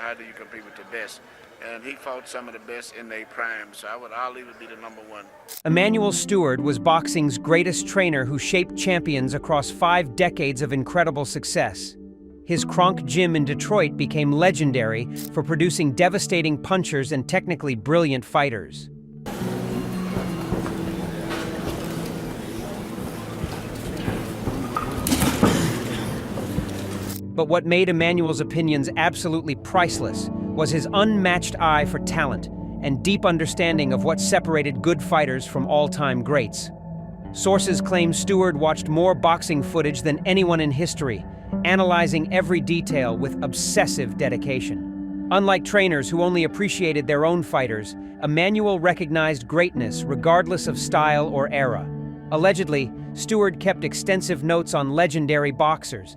how do you compete with the best. And he fought some of the best in their prime, so I'll even be the #1. Emanuel Steward was boxing's greatest trainer who shaped champions across 5 decades of incredible success. His Kronk Gym in Detroit became legendary for producing devastating punchers and technically brilliant fighters. But what made Emanuel's opinions absolutely priceless was his unmatched eye for talent and deep understanding of what separated good fighters from all-time greats. Sources claim Steward watched more boxing footage than anyone in history, analyzing every detail with obsessive dedication. Unlike trainers who only appreciated their own fighters, Emanuel recognized greatness regardless of style or era. Allegedly, Steward kept extensive notes on legendary boxers,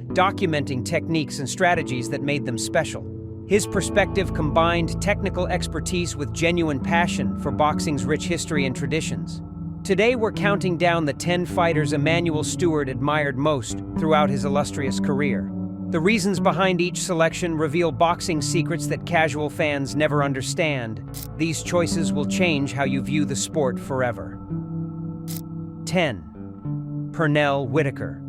documenting techniques and strategies that made them special. His perspective combined technical expertise with genuine passion for boxing's rich history and traditions. Today we're counting down the 10 fighters Emanuel Steward admired most throughout his illustrious career. The reasons behind each selection reveal boxing secrets that casual fans never understand. These choices will change how you view the sport forever. 10. Pernell Whitaker.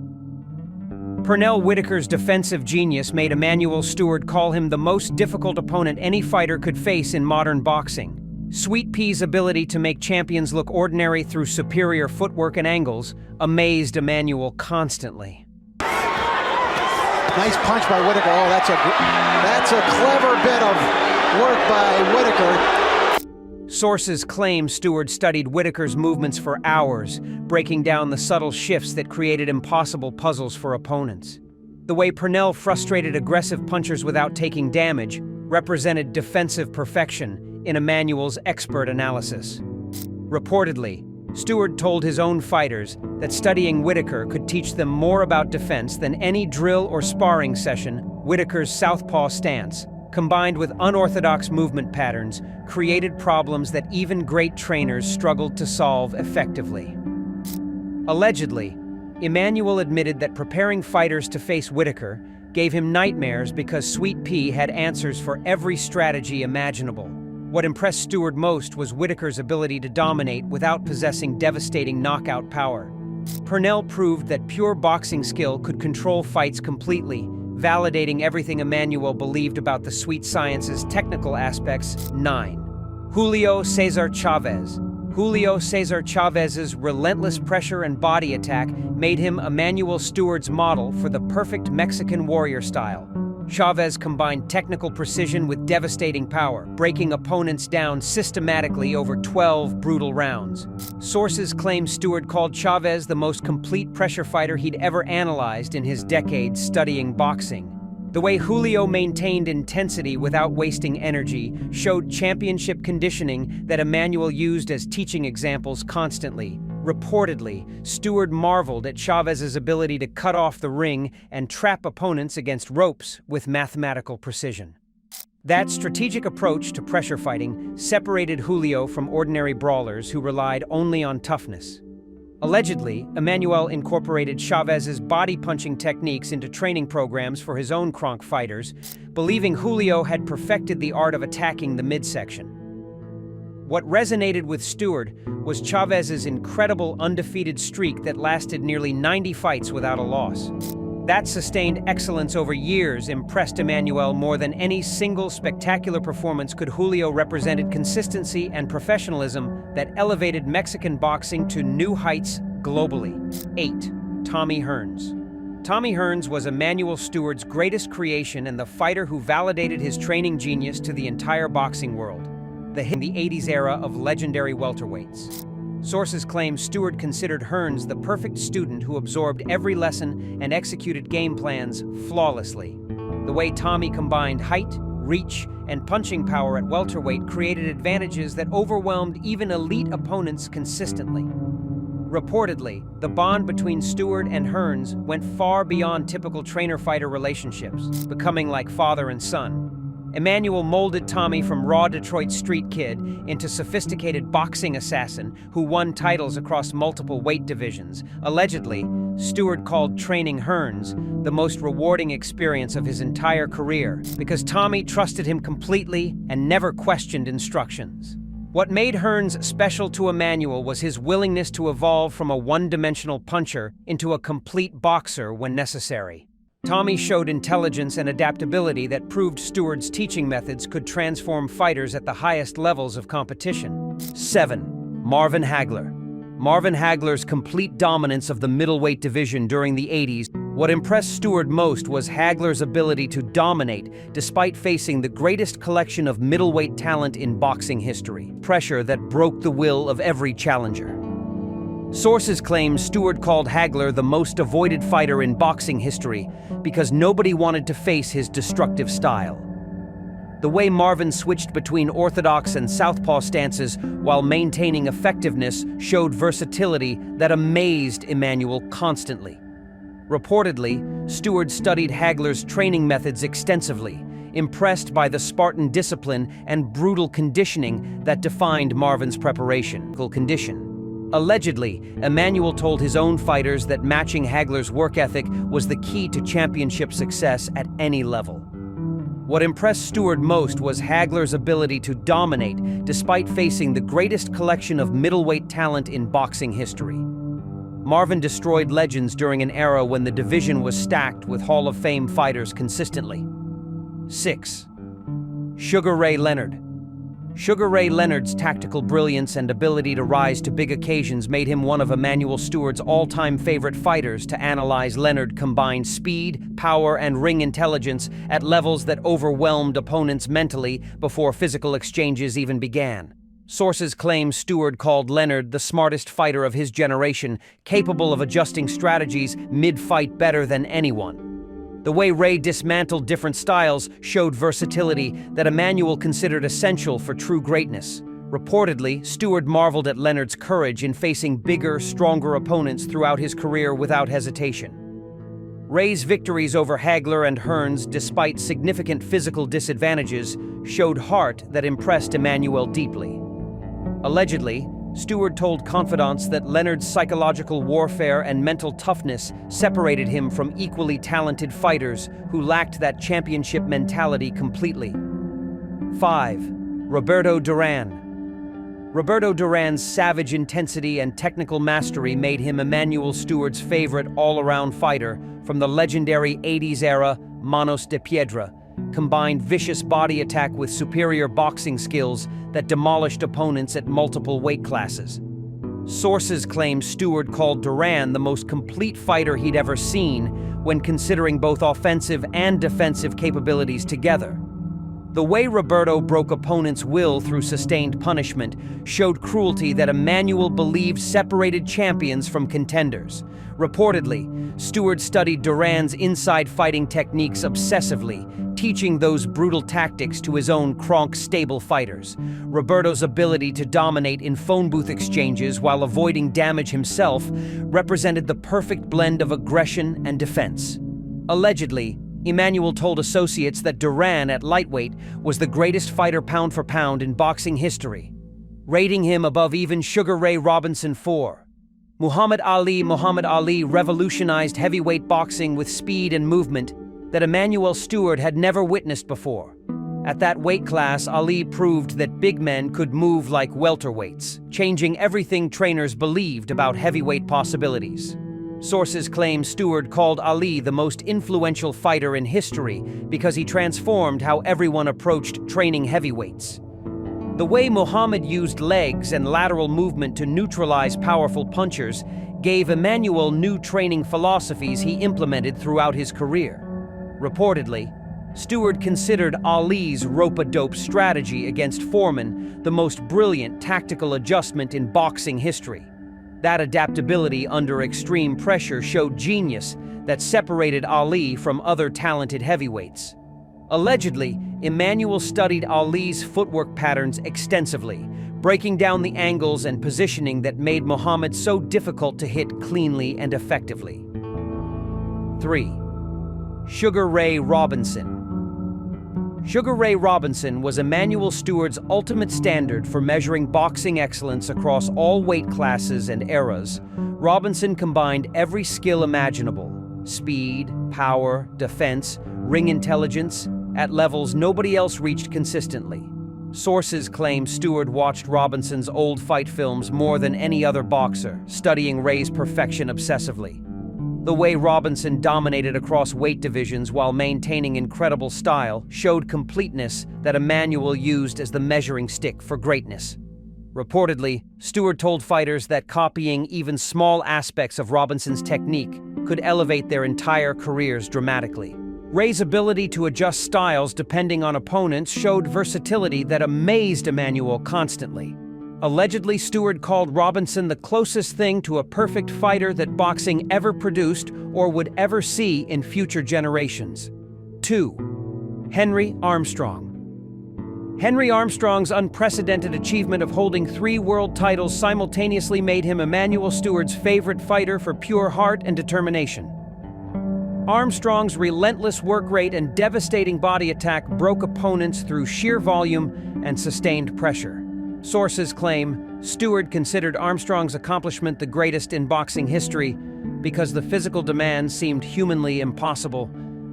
Pernell Whitaker's defensive genius made Emanuel Steward call him the most difficult opponent any fighter could face in modern boxing. Sweet Pea's ability to make champions look ordinary through superior footwork and angles amazed Emanuel constantly. Nice punch by Whitaker. Oh, that's a clever bit of work by Whitaker. Sources claim Steward studied Whitaker's movements for hours, breaking down the subtle shifts that created impossible puzzles for opponents. The way Pernell frustrated aggressive punchers without taking damage represented defensive perfection in Emanuel's expert analysis. Reportedly, Steward told his own fighters that studying Whitaker could teach them more about defense than any drill or sparring session. Whitaker's southpaw stance, combined with unorthodox movement patterns, created problems that even great trainers struggled to solve effectively. Allegedly, Emanuel admitted that preparing fighters to face Whitaker gave him nightmares because Sweet Pea had answers for every strategy imaginable. What impressed Steward most was Whitaker's ability to dominate without possessing devastating knockout power. Pernell proved that pure boxing skill could control fights completely, validating everything Emanuel believed about the sweet science's technical aspects. 9. Julio Cesar Chavez. Julio Cesar Chavez's relentless pressure and body attack made him Emanuel Steward's model for the perfect Mexican warrior style. Chavez combined technical precision with devastating power, breaking opponents down systematically over 12 brutal rounds. Sources claim Steward called Chavez the most complete pressure fighter he'd ever analyzed in his decades studying boxing. The way Julio maintained intensity without wasting energy showed championship conditioning that Emanuel used as teaching examples constantly. Reportedly, Steward marveled at Chavez's ability to cut off the ring and trap opponents against ropes with mathematical precision. That strategic approach to pressure fighting separated Julio from ordinary brawlers who relied only on toughness. Allegedly, Emanuel incorporated Chavez's body-punching techniques into training programs for his own Kronk fighters, believing Julio had perfected the art of attacking the midsection. What resonated with Steward was Chavez's incredible undefeated streak that lasted nearly 90 fights without a loss. That sustained excellence over years impressed Emanuel more than any single spectacular performance could. Julio represented consistency and professionalism that elevated Mexican boxing to new heights globally. 8. Tommy Hearns. Tommy Hearns was Emanuel Steward's greatest creation and the fighter who validated his training genius to the entire boxing world. The 80s era of legendary welterweights. Sources claim Steward considered Hearns the perfect student who absorbed every lesson and executed game plans flawlessly. The way Tommy combined height, reach, and punching power at welterweight created advantages that overwhelmed even elite opponents consistently. Reportedly, the bond between Steward and Hearns went far beyond typical trainer-fighter relationships, becoming like father and son. Emanuel molded Tommy from raw Detroit street kid into sophisticated boxing assassin who won titles across multiple weight divisions. Allegedly, Steward called training Hearns the most rewarding experience of his entire career because Tommy trusted him completely and never questioned instructions. What made Hearns special to Emanuel was his willingness to evolve from a one-dimensional puncher into a complete boxer when necessary. Tommy showed intelligence and adaptability that proved Steward's teaching methods could transform fighters at the highest levels of competition. 7. Marvin Hagler. Marvin Hagler's complete dominance of the middleweight division during the 80s. What impressed Steward most was Hagler's ability to dominate despite facing the greatest collection of middleweight talent in boxing history. Pressure that broke the will of every challenger. Sources claim Steward called Hagler the most avoided fighter in boxing history because nobody wanted to face his destructive style. The way Marvin switched between orthodox and southpaw stances while maintaining effectiveness showed versatility that amazed Emanuel constantly. Reportedly, Steward studied Hagler's training methods extensively, impressed by the Spartan discipline and brutal conditioning that defined Marvin's preparation. Allegedly, Emanuel told his own fighters that matching Hagler's work ethic was the key to championship success at any level. What impressed Steward most was Hagler's ability to dominate despite facing the greatest collection of middleweight talent in boxing history. Marvin destroyed legends during an era when the division was stacked with Hall of Fame fighters consistently. 6. Sugar Ray Leonard. Sugar Ray Leonard's tactical brilliance and ability to rise to big occasions made him one of Emanuel Steward's all-time favorite fighters. To analyze, Leonard combined speed, power, and ring intelligence at levels that overwhelmed opponents mentally before physical exchanges even began. Sources claim Steward called Leonard the smartest fighter of his generation, capable of adjusting strategies mid-fight better than anyone. The way Ray dismantled different styles showed versatility that Emanuel considered essential for true greatness. Reportedly, Steward marveled at Leonard's courage in facing bigger, stronger opponents throughout his career without hesitation. Ray's victories over Hagler and Hearns, despite significant physical disadvantages, showed heart that impressed Emanuel deeply. Allegedly, Steward told confidants that Leonard's psychological warfare and mental toughness separated him from equally talented fighters who lacked that championship mentality completely. 5. Roberto Duran. Roberto Duran's savage intensity and technical mastery made him Emanuel Steward's favorite all-around fighter from the legendary 80s era Manos de Piedra, combined vicious body attack with superior boxing skills that demolished opponents at multiple weight classes. Sources claim Steward called Duran the most complete fighter he'd ever seen when considering both offensive and defensive capabilities together. The way Roberto broke opponents' will through sustained punishment showed cruelty that Emanuel believed separated champions from contenders. Reportedly, Steward studied Duran's inside fighting techniques obsessively, teaching those brutal tactics to his own Kronk stable fighters. Roberto's ability to dominate in phone booth exchanges while avoiding damage himself represented the perfect blend of aggression and defense. Allegedly, Emanuel told associates that Duran at lightweight was the greatest fighter pound for pound in boxing history, rating him above even Sugar Ray Robinson IV. Muhammad Ali revolutionized heavyweight boxing with speed and movement that Emanuel Steward had never witnessed before. At that weight class, Ali proved that big men could move like welterweights, changing everything trainers believed about heavyweight possibilities. Sources claim Steward called Ali the most influential fighter in history because he transformed how everyone approached training heavyweights. The way Muhammad used legs and lateral movement to neutralize powerful punchers gave Emanuel new training philosophies he implemented throughout his career. Reportedly, Steward considered Ali's rope-a-dope strategy against Foreman the most brilliant tactical adjustment in boxing history. That adaptability under extreme pressure showed genius that separated Ali from other talented heavyweights. Allegedly, Emanuel studied Ali's footwork patterns extensively, breaking down the angles and positioning that made Muhammad so difficult to hit cleanly and effectively. 3. Sugar Ray Robinson. Sugar Ray Robinson was Emanuel Steward's ultimate standard for measuring boxing excellence across all weight classes and eras. Robinson combined every skill imaginable: speed, power, defense, ring intelligence, at levels nobody else reached consistently. Sources claim Steward watched Robinson's old fight films more than any other boxer, studying Ray's perfection obsessively. The way Robinson dominated across weight divisions while maintaining incredible style showed completeness that Emanuel used as the measuring stick for greatness. Reportedly, Steward told fighters that copying even small aspects of Robinson's technique could elevate their entire careers dramatically. Ray's ability to adjust styles depending on opponents showed versatility that amazed Emanuel constantly. Allegedly, Steward called Robinson the closest thing to a perfect fighter that boxing ever produced or would ever see in future generations. 2. Henry Armstrong. Henry Armstrong's unprecedented achievement of holding 3 world titles simultaneously made him Emanuel Steward's favorite fighter for pure heart and determination. Armstrong's relentless work rate and devastating body attack broke opponents through sheer volume and sustained pressure. Sources claim Steward considered Armstrong's accomplishment the greatest in boxing history because the physical demands seemed humanly impossible.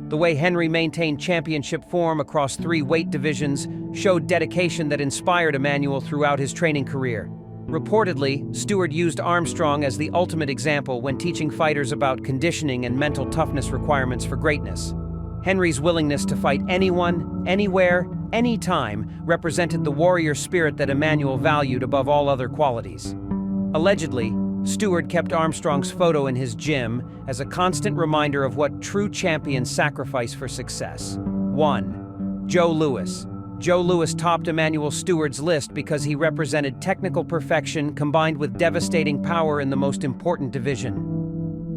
The way Henry maintained championship form across 3 weight divisions showed dedication that inspired Emanuel throughout his training career. Reportedly, Steward used Armstrong as the ultimate example when teaching fighters about conditioning and mental toughness requirements for greatness. Henry's willingness to fight anyone, anywhere, anytime represented the warrior spirit that Emanuel valued above all other qualities. Allegedly, Steward kept Armstrong's photo in his gym as a constant reminder of what true champions sacrifice for success. 1. Joe Louis. Joe Louis topped Emanuel Steward's list because he represented technical perfection combined with devastating power in the most important division.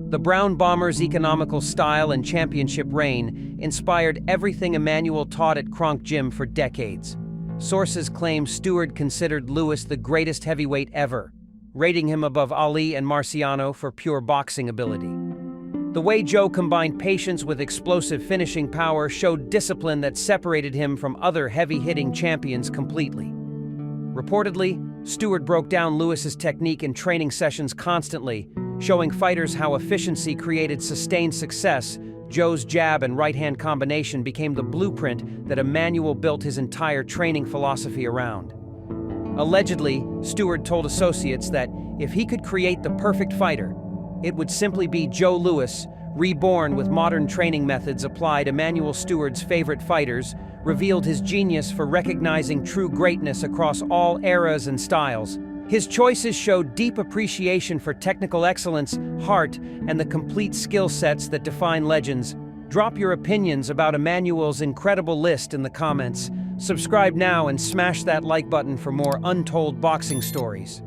The Brown Bomber's economical style and championship reign inspired everything Emanuel taught at Kronk Gym for decades. Sources claim Steward considered Louis the greatest heavyweight ever, rating him above Ali and Marciano for pure boxing ability. The way Joe combined patience with explosive finishing power showed discipline that separated him from other heavy-hitting champions completely. Reportedly, Steward broke down Louis's technique in training sessions constantly, showing fighters how efficiency created sustained success. Joe's jab and right-hand combination became the blueprint that Emanuel built his entire training philosophy around. Allegedly, Steward told associates that if he could create the perfect fighter, it would simply be Joe Louis, reborn with modern training methods applied. Emanuel Steward's favorite fighters revealed his genius for recognizing true greatness across all eras and styles. His choices showed deep appreciation for technical excellence, heart, and the complete skill sets that define legends. Drop your opinions about Emanuel's incredible list in the comments. Subscribe now and smash that like button for more untold boxing stories.